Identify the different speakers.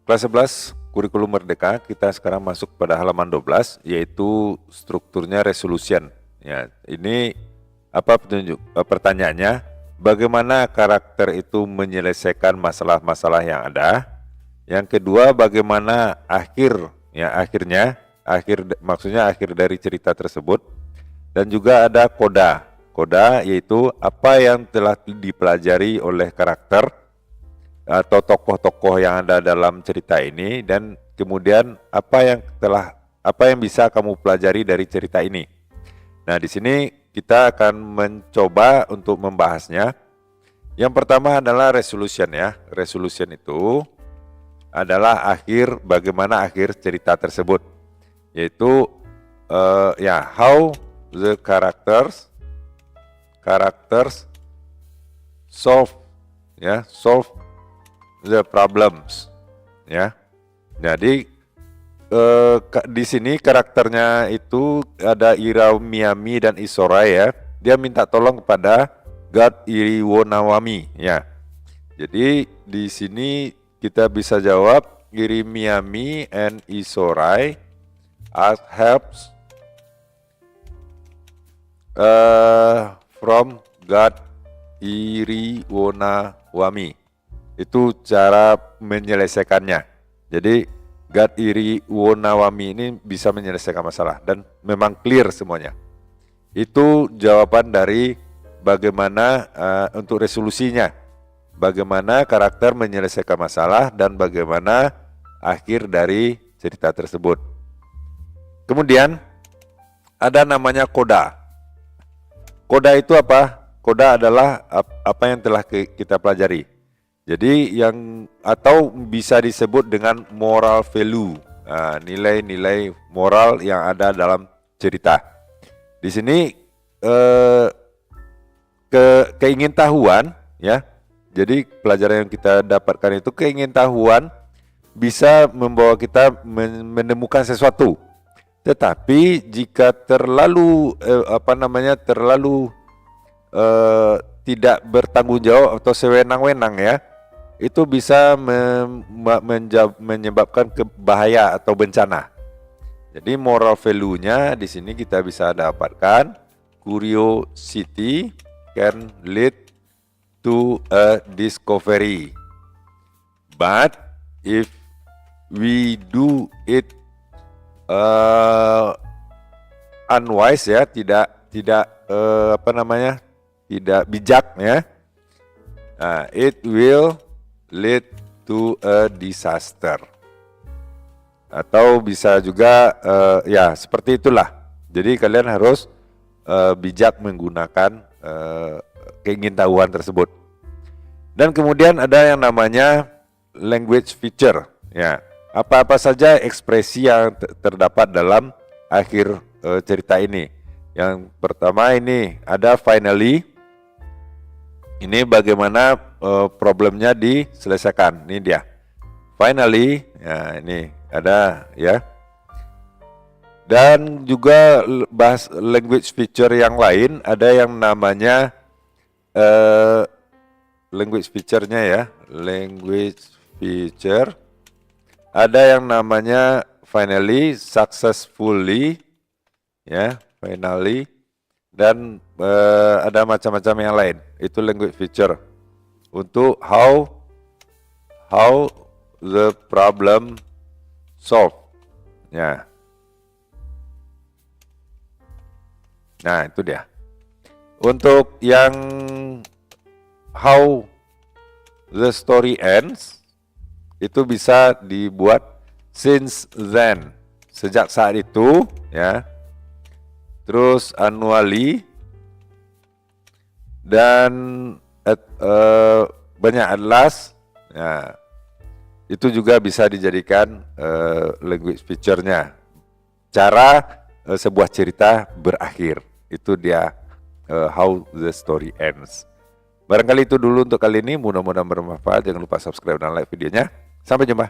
Speaker 1: Kelas 11 Kurikulum Merdeka, kita sekarang masuk pada halaman 12, yaitu strukturnya resolution. Ya, ini apa pertanyaannya? Bagaimana karakter itu menyelesaikan masalah-masalah yang ada? Yang kedua, bagaimana maksudnya akhir dari cerita tersebut. Dan juga ada koda. Koda yaitu apa yang telah dipelajari oleh karakter atau tokoh-tokoh yang ada dalam cerita ini, dan kemudian apa yang bisa kamu pelajari dari cerita ini. Nah, di sini kita akan mencoba untuk membahasnya. Yang pertama adalah resolution ya. Resolution itu adalah bagaimana akhir cerita tersebut, yaitu how the characters solve the problems ya. Jadi di sini karakternya itu ada Ira Miyami dan Isora ya. Dia minta tolong kepada God Iriwonawami ya. Jadi di sini kita bisa jawab Iri Miyami and Isorai ask helps from God Iriwonawami. Itu cara menyelesaikannya. Jadi God Iriwonawami ini bisa menyelesaikan masalah dan memang clear semuanya. Itu jawaban dari bagaimana untuk resolusinya. Bagaimana karakter menyelesaikan masalah dan bagaimana akhir dari cerita tersebut. Kemudian ada namanya koda. Koda itu apa? Koda adalah apa yang telah kita pelajari. Jadi atau bisa disebut dengan moral value, nilai-nilai moral yang ada dalam cerita. Di sini keingintahuan ya. Jadi pelajaran yang kita dapatkan itu keingintahuan bisa membawa kita menemukan sesuatu. Tetapi jika terlalu tidak bertanggung jawab atau sewenang-wenang ya, itu bisa menyebabkan bahaya atau bencana. Jadi moral value-nya di sini kita bisa dapatkan curiosity can lead to a discovery. But if we do it unwise ya, tidak bijak ya, it will lead to a disaster. Atau bisa juga seperti itulah. Jadi kalian harus bijak menggunakan keingintahuan tersebut. Dan kemudian ada yang namanya language feature ya. Apa-apa saja ekspresi yang terdapat dalam akhir cerita ini. Yang pertama ini ada finally. Ini bagaimana problemnya diselesaikan. Ini dia. Finally, ya ini ada ya. Dan juga bahas language feature yang lain, ada yang namanya language feature-nya ya. Language feature. Ada yang namanya finally, successfully ya, finally. Dan ada macam-macam yang lain. Itu language feature untuk how the problem solved ya. Nah, itu dia. Untuk yang how the story ends, itu bisa dibuat since then, sejak saat itu ya. Terus annually, dan banyak atlas ya, itu juga bisa dijadikan language feature-nya. Cara sebuah cerita berakhir, itu dia how the story ends. Barangkali itu dulu untuk kali ini, mudah-mudahan bermanfaat. Jangan lupa subscribe dan like videonya. Sampai jumpa.